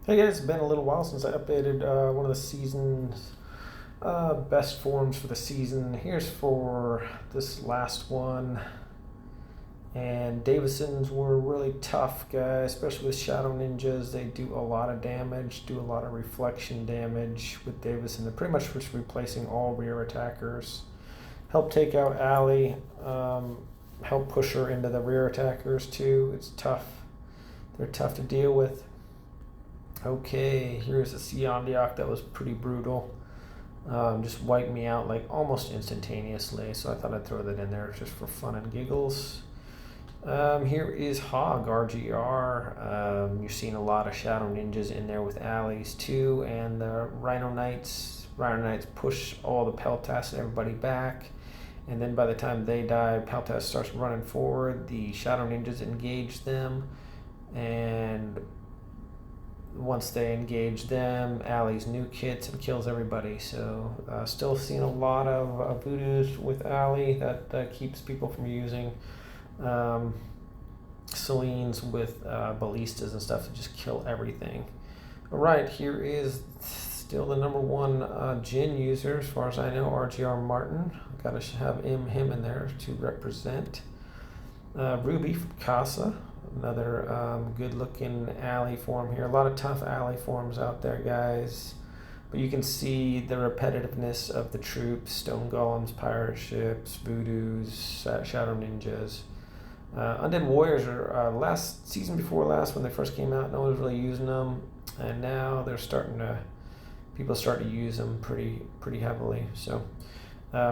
Hey guys, it's been a little while since I updated one of the season's best forms for the season. Here's for this last one. And Davisons were really tough, guys, especially with Shadow Ninjas. They do a lot of damage, do a lot of reflection damage with Davison. They're pretty much just replacing all rear attackers. Help take out Allie, help push her into the rear attackers too. It's tough. They're tough to deal with. Okay, here's a Seondiok that was pretty brutal. Just wiped me out like almost instantaneously, so I thought I'd throw that in there just for fun and giggles. Here is Hog RGR. You're seeing a lot of Shadow Ninjas in there with Allies too, and the Rhino Knights. Rhino Knights push all the Peltas and everybody back, and then by the time they die, Peltas starts running forward. The Shadow Ninjas engage them, and once they engage them, Allie's nuke hits and kills everybody. So still seeing a lot of voodoos with Allie that keeps people from using Celine's with ballistas and stuff to just kill everything. Alright, here is still the number one Jin user as far as I know, RGR Martin. Gotta have him in there to represent. Ruby from Casa. Another good looking alley form here. A lot of tough alley forms out there, guys. But you can see the repetitiveness of the troops: Stone Golems, Pirate Ships, Voodoos, Shadow Ninjas. Undead Warriors are last season before last when they first came out. No one was really using them, and now they're people start to use them pretty heavily. So.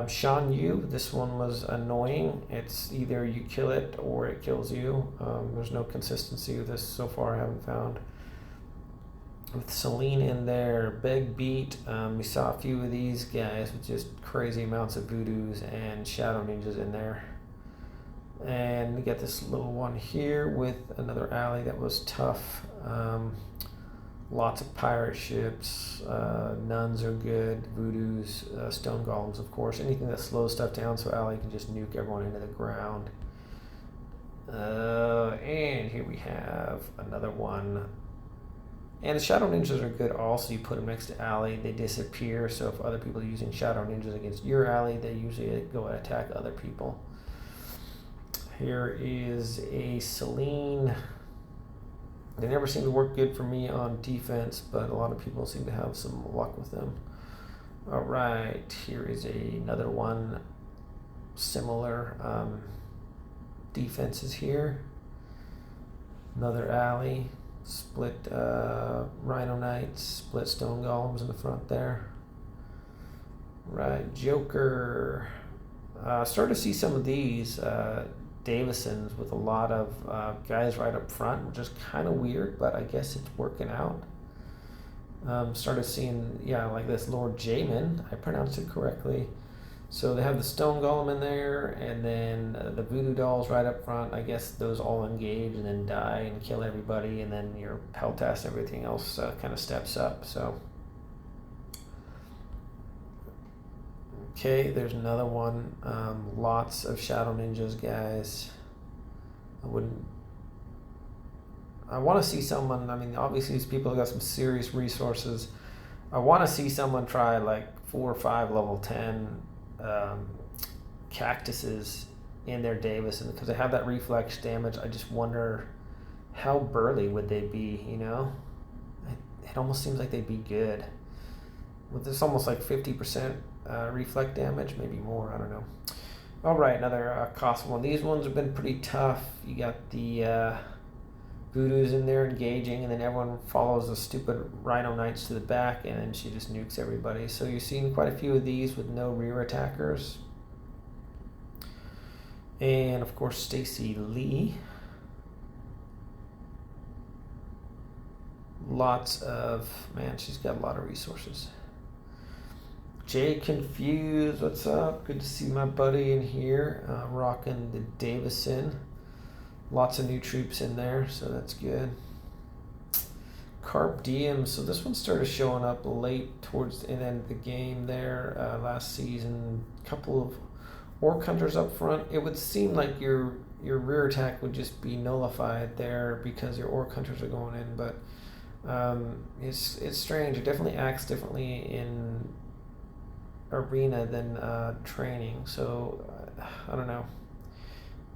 Shan Yu, this one was annoying. It's either you kill it or it kills you. There's no consistency with this so far, I haven't found. With Celine in there, Beg Beat, we saw a few of these guys with just crazy amounts of voodoos and Shadow Ninjas in there. And we get this little one here with another alley that was tough. Lots of pirate ships, nuns are good, voodoos, stone golems, of course. Anything that slows stuff down so Allie can just nuke everyone into the ground. And here we have another one. And the Shadow Ninjas are good also. You put them next to Allie, they disappear. So if other people are using Shadow Ninjas against your Allie, they usually go attack other people. Here is a Celine. They never seem to work good for me on defense, but a lot of people seem to have some luck with them. All right, here is another one. Similar defenses here. Another alley. Split Rhino Knights, split Stone Golems in the front there. Right, Joker. Started to see some of these Davisons with a lot of guys right up front, which is kind of weird, but I guess it's working out. Started seeing, like this Lord Jamin, I pronounced it correctly. So they have the Stone Golem in there, and then the Voodoo Dolls right up front. I guess those all engage and then die and kill everybody, and then your Peltas, everything else kind of steps up. So, okay, there's another one. Lots of Shadow Ninjas, guys. I want to see someone, obviously these people have got some serious resources. I want to see someone try like 4 or 5 level 10 cactuses in their Davison, because they have that reflex damage. I just wonder how burly would they be, It almost seems like they'd be good. With this almost like 50% reflect damage, maybe more, I don't know. All right, another cost one. These ones have been pretty tough. You got the Voodoos in there engaging, and then everyone follows the stupid Rhino Knights to the back, and then she just nukes everybody. So you're seeing quite a few of these with no rear attackers. And of course, Stacy Lee. She's got a lot of resources. Jay Confused, what's up? Good to see my buddy in here, rocking the Davison. Lots of new troops in there, so that's good. Carp Diem, so this one started showing up late towards the end of the game there last season. Couple of Orc Hunters up front. It would seem like your rear attack would just be nullified there because your Orc Hunters are going in, but It's strange. It definitely acts differently in arena than training. So I don't know.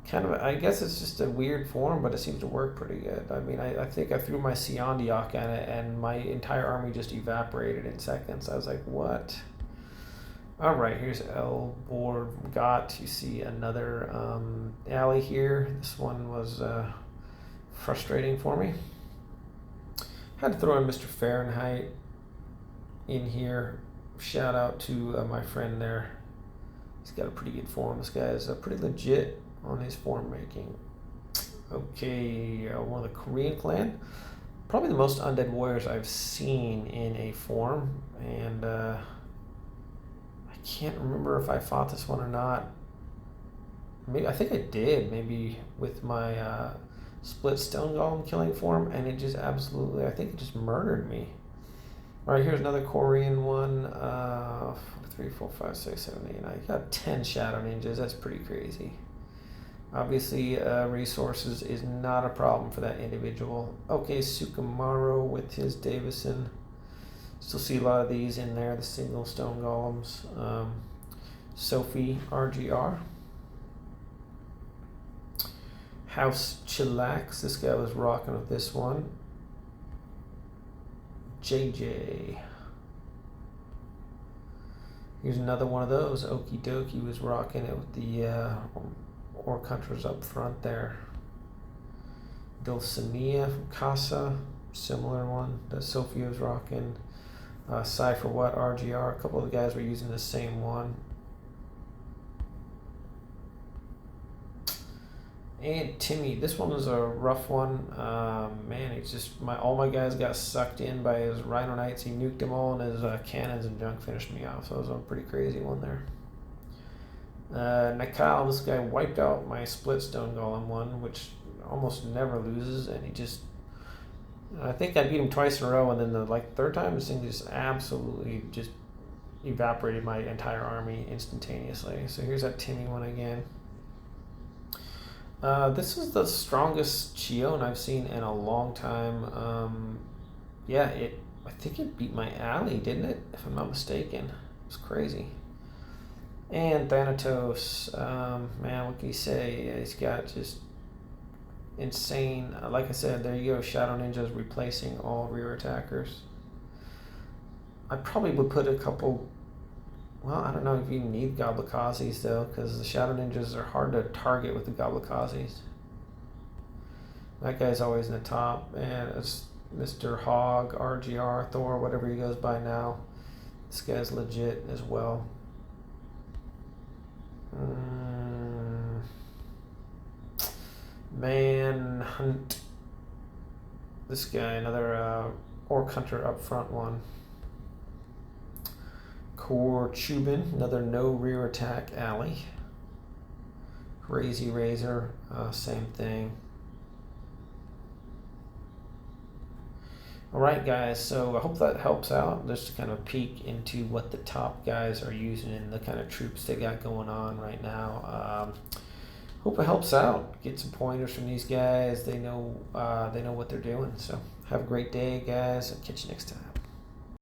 Kind of, I guess it's just a weird form, but it seems to work pretty good. I mean, I think I threw my Siondiok at it, and my entire army just evaporated in seconds. I was like, what? All right, here's El Borgat. You see another alley here. This one was frustrating for me. Had to throw in Mr. Fahrenheit in here. Shout out to my friend there. He's got a pretty good form. This guy is pretty legit on his form making. Okay, one of the Korean clan. Probably the most undead warriors I've seen in a form, and I can't remember if I fought this one or not. Maybe I think I did. Maybe with my split stone golem killing form, and it just absolutely, I think it just murdered me. All right, here's another Korean one. 3, 4, 5, 6, 7, 8, 9. Got 10 Shadow Ninjas. That's pretty crazy. Obviously, resources is not a problem for that individual. Okay, Sukumaru with his Davison. Still see a lot of these in there, the single stone golems. Sophie RGR. House Chillax. This guy was rocking with this one. JJ. Here's another one of those. Okie dokie was rocking it with the Orc Hunters up front there. Dulcinea from Casa, similar one that Sophia was rocking. Cypher What RGR, a couple of the guys were using the same one. And Timmy, this one was a rough one. Man, it's just all my guys got sucked in by his Rhino Knights. He nuked them all, and his cannons and junk finished me off. So it was a pretty crazy one there. Nakal, this guy wiped out my split stone golem one, which almost never loses, and he just, I think I beat him twice in a row, and then the third time, this thing just absolutely just evaporated my entire army instantaneously. So here's that Timmy one again. This is the strongest Chion I've seen in a long time. Yeah, I think it beat my alley, didn't it? If I'm not mistaken. It was crazy. And Thanatos, man, what can you say? He's got just insane, like I said, there you go, Shadow Ninjas replacing all rear attackers. I probably would put a couple, well, I don't know if you need Goblikazis though, because the Shadow Ninjas are hard to target with the Goblikazis. That guy's always in the top, and it's Mr. Hog, RGR, Thor, whatever he goes by now. This guy's legit as well. Manhunt. This guy, another Orc Hunter up front one. Core Chubin, another no rear attack alley. Crazy Razor, same thing. Alright guys, so I hope that helps out, just to kind of peek into what the top guys are using and the kind of troops they got going on right now. Hope it helps out. Get some pointers from these guys. They know what they're doing. So have a great day guys. I'll catch you next time.